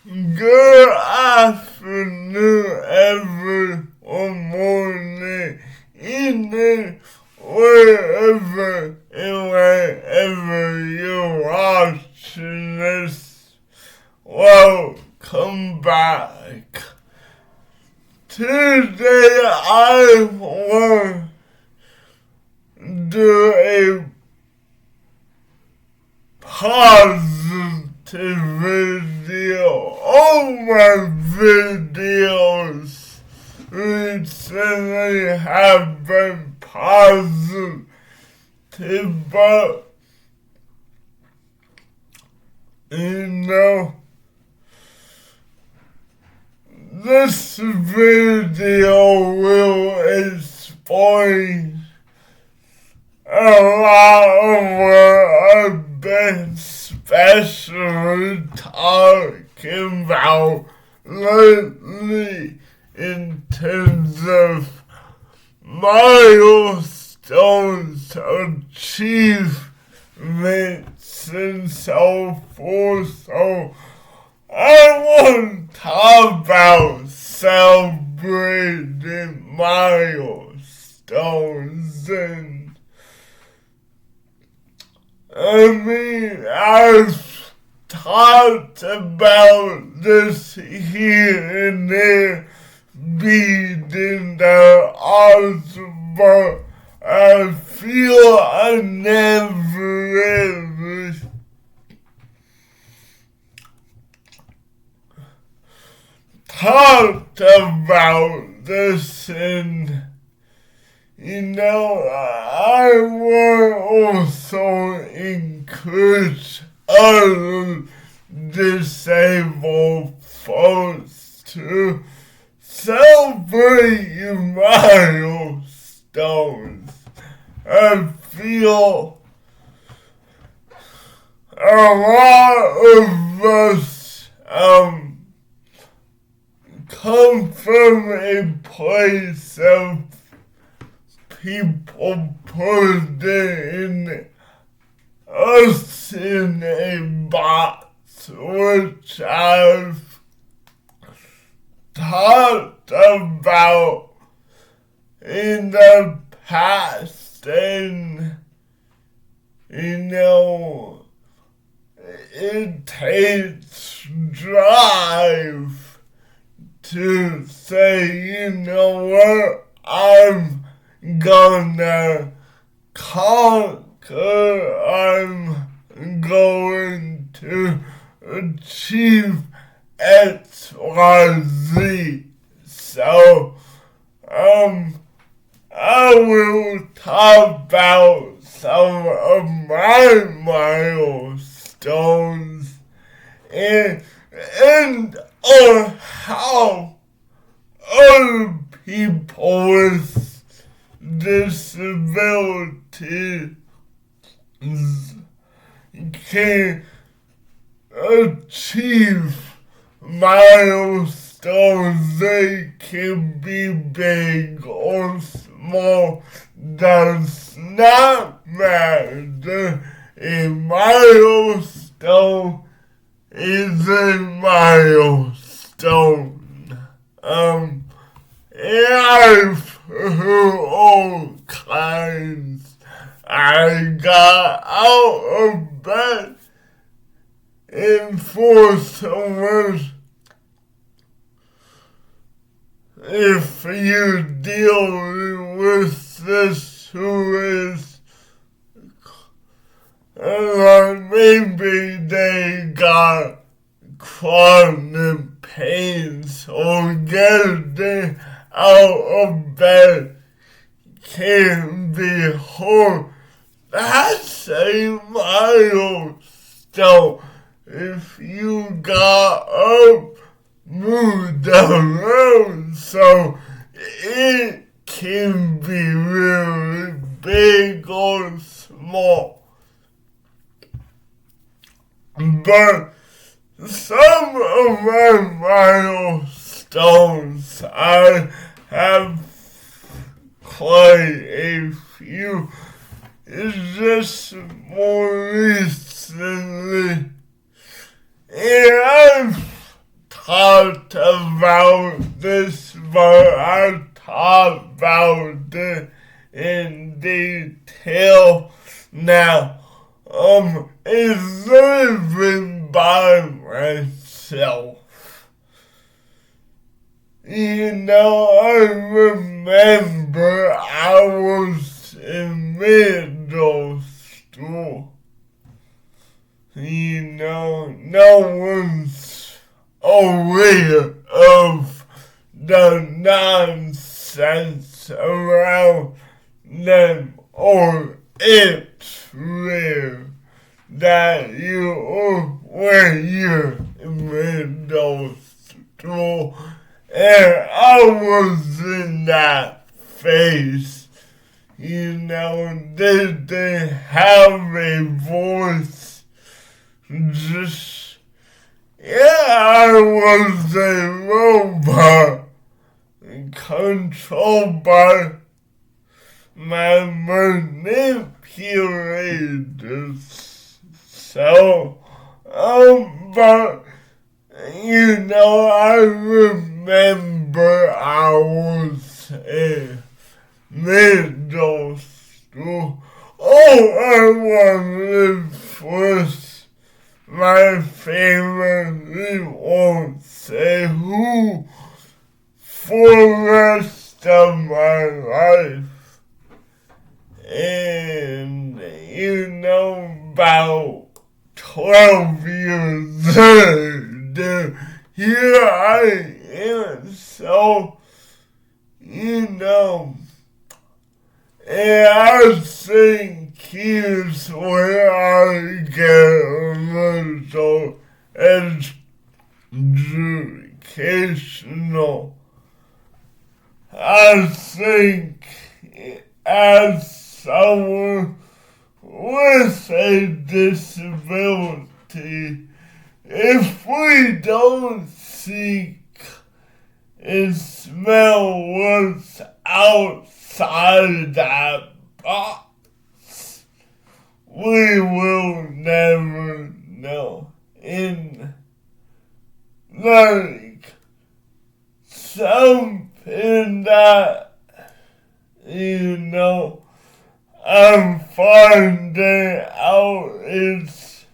Good afternoon, everyone, morning, evening, wherever and wherever you're watching this. Welcome back. Today I want to do a positive video. All my videos recently have been positive, but this video will explain a lot of what I've been especially talking about lately in terms of milestones, achievements, and so forth. So I want to talk about celebrating milestones I've talked about this here and there being the odds, but I feel I never ever talked about this, and I want also encourage other disabled folks to celebrate your milestones. I feel a lot of us come from a place of people putting us in a box, which I've talked about in the past, and it takes drive to say, what, I'm gonna conquer, I'm going to achieve X, Y, Z. So, I will talk about some of my milestones and how other people with disabilities can achieve milestones. They can be big or small, does not matter. A milestone is a milestone. I've heard all kinds. I got out of bed and for someone, if you deal with this who is maybe they got chronic pains or getting out of bed can be hard. That's a milestone. If you got up, moved around, so it can be really big or small. But some of my milestones, I have quite a few. It's just more recently. And I've talked about this, but I talked about it in detail now. It's living by myself. I remember I was in middle school. No one's aware of the nonsense around them, or it's rare that when you're in middle school. And I was in that phase, didn't have a voice, I was a robot controlled by my manipulators. So, but I remember I was in middle school. All I wanted was my family won't say who for the rest of my life. And about 12 years later, here I am. So, and I think here's where I get a little educational. I think as someone with a disability, if we don't seek and smell what's outside that box, we will never know. And something that I'm finding out is,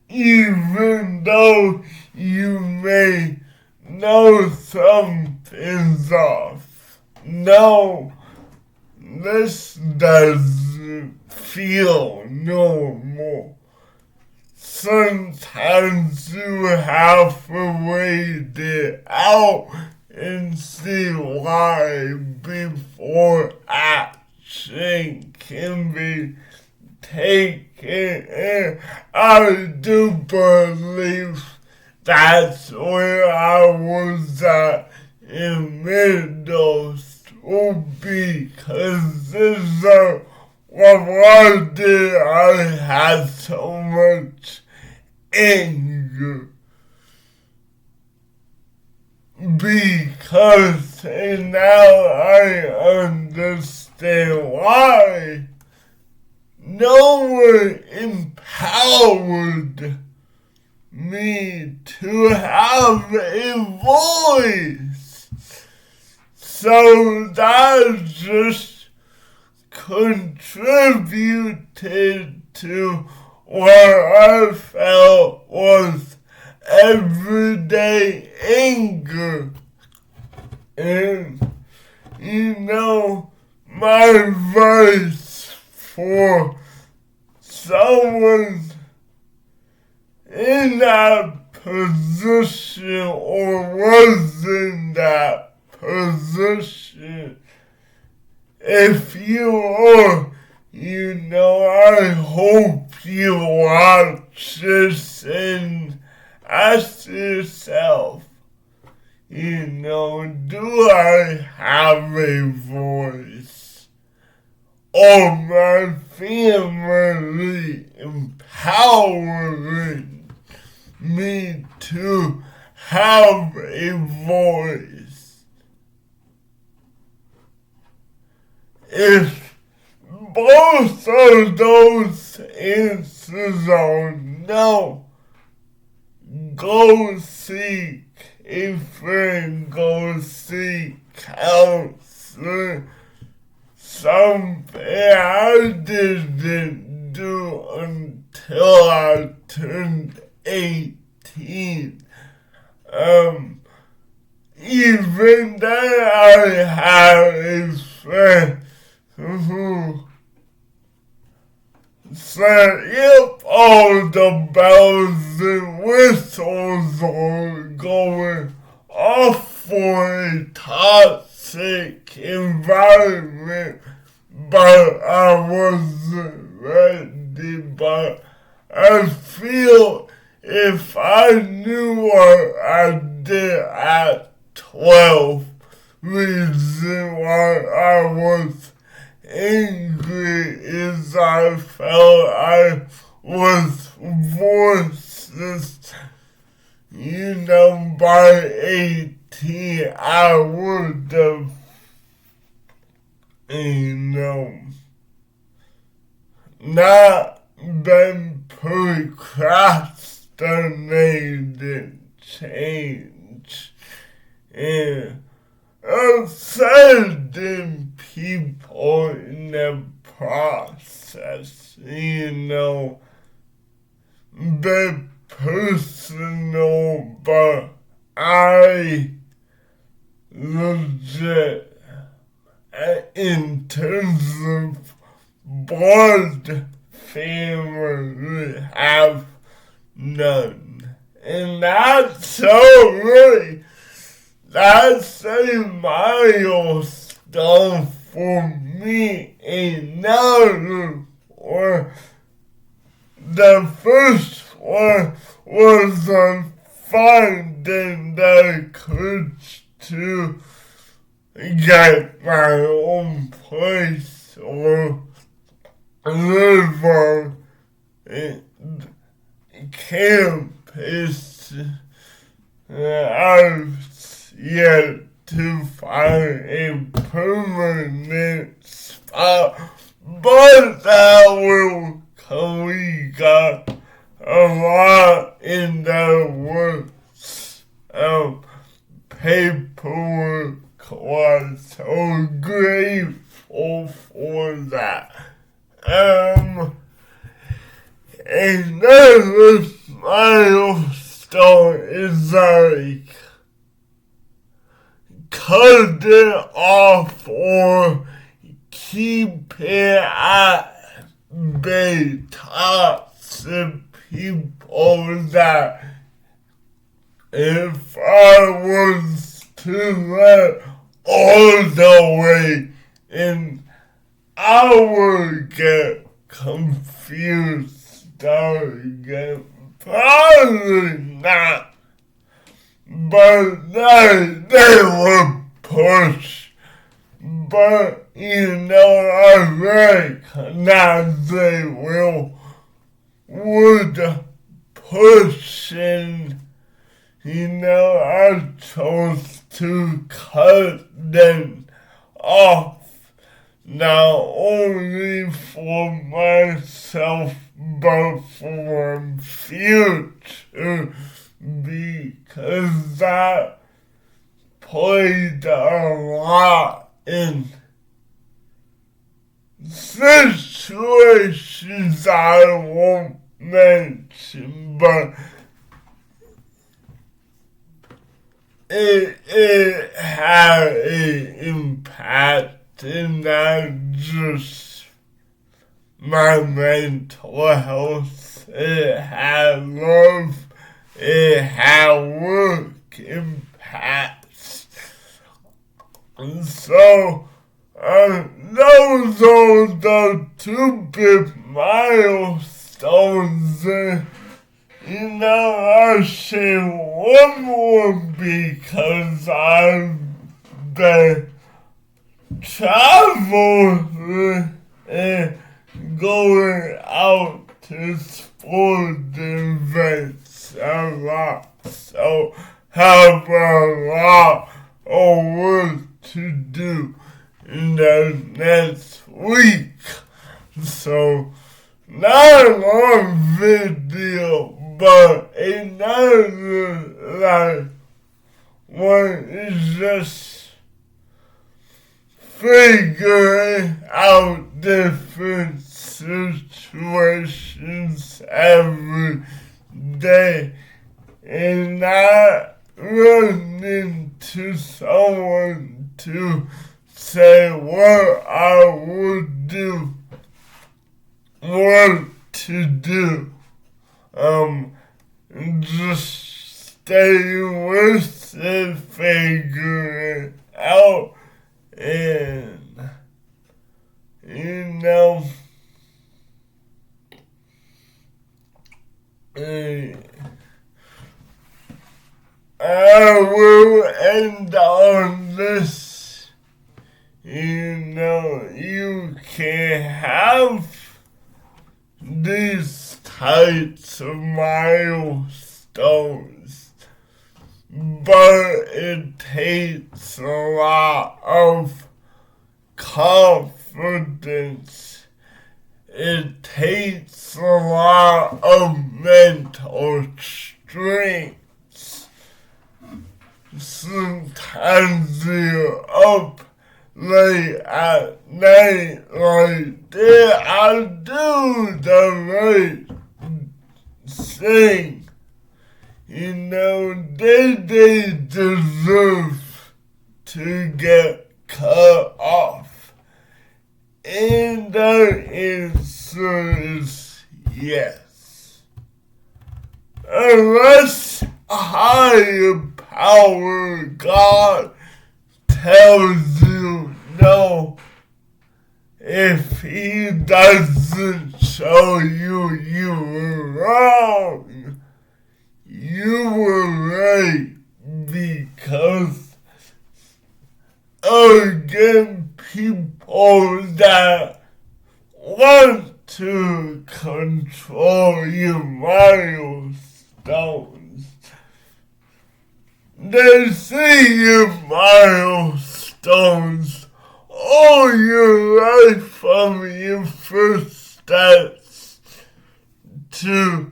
even though you may know something's off, no, this doesn't feel normal. Sometimes you have to wait it out and see why before action can be taken. And I do believe that's where I was at in middle school, because this is why did I have so much anger. Because now I understand why no one empowered me to have a voice. So that just contributed to what I felt was everyday anger. And my advice for someone in that position or was in that position, if you are, I hope you watch this and ask yourself, do I have a voice? Or my family empowering me to have a voice? If both of those answers are no, go seek a friend, go seek counseling. Something I didn't do until I turned 18. Even then I had a friend who said if all the bells and whistles were going off for a toxic environment, but I wasn't ready. But I feel if I knew what I did at 12, reason why I was angry is I felt I was voiceless. By 18, I would have, not been procrastinating change. And certain people in the process, they're personal, but I legit, in terms of blood family, have none. And that's that's a milestone for me. Another one, the first one was on finding the courage to get my own place or live on campus. I've yet to find a permanent spot, but that will come. We got a lot in the works. Paperwork was so grateful for that. Another milestone is like cut it off or keep it at bay. Toxic people that if I was to let all the way in, I would get confused. I would get probably not. But they would push. But, I recognize they would push, and, I chose to cut them off. Not only for myself, but for the future. Because that played a lot in situations I won't mention, but it had an impact, and not just my mental health. It had love. It had work impacts. And so, those are the two big milestones. I say one more because I've been traveling and going out to sport events a lot. So have a lot of work to do in the next week. So not a long video, But another like one is just figuring out different situations every day and not running to someone to say what I would do, what to do. Just stay with it, figure it out, and I will end on this. You can have these types of milestones, but it takes a lot of confidence. It takes a lot of mental strength. Sometimes you're up late at night like, did I do the right thing? Did they deserve to get cut off? And the answer is yes. Unless a higher power, God, tells you no. If he doesn't show you you were wrong, you were right, because again, people that want to control your milestones, they see your milestones all your life from your first steps to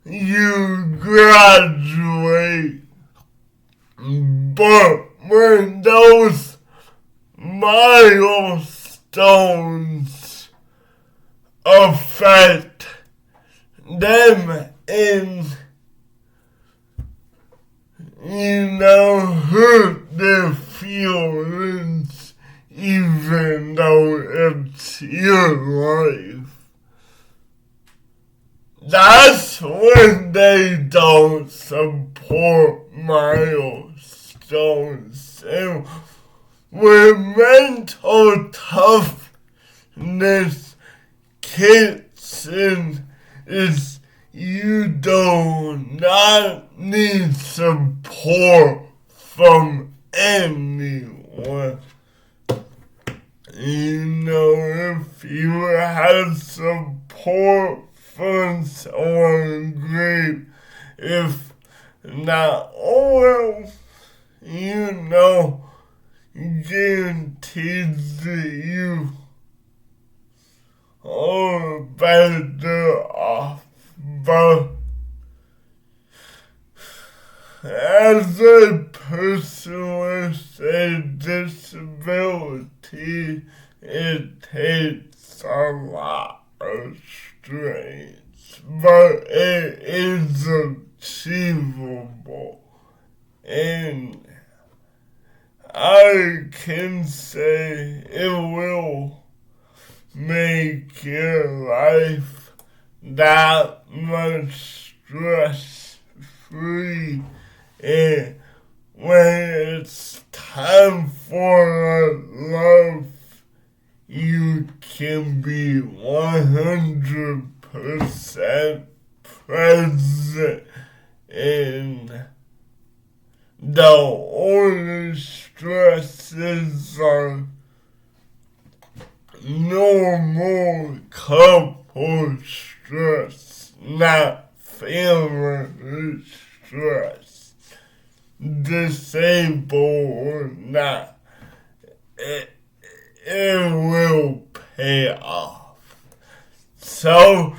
you graduate. But when those milestones affect them in hurt their feelings, even though it's your life, that's when they don't support milestones. And when mental toughness kicks in, is you do not need support from anyone. If you have support from someone, great. If not, guarantees that you are better off. But as a person with a disability, it takes a lot of strength, but it is achievable. And I can say it will make your life that much stress-free. And when it's time for love, you can be 100% present, and the only stresses are normal couple stress, not family stress. Disabled or not, it will pay off. So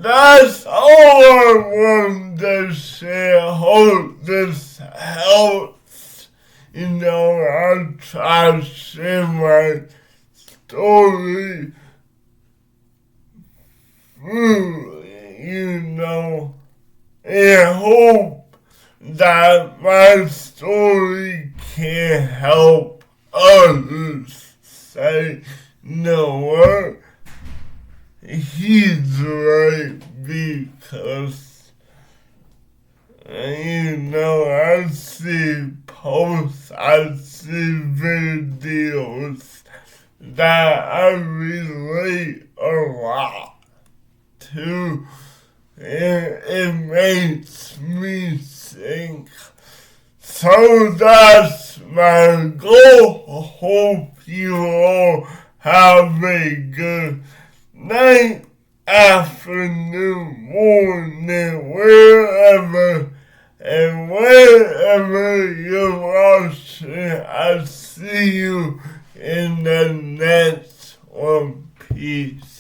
that's all I wanted to say. I hope this helps. I try to share my story through, and hope that my story can help others say, what? He's right, because, I see posts, I see videos that I relate a lot to, and it makes me think. So that's my goal. I hope you all have a good night, afternoon, morning, wherever you're watching. I see you in the next one. Peace.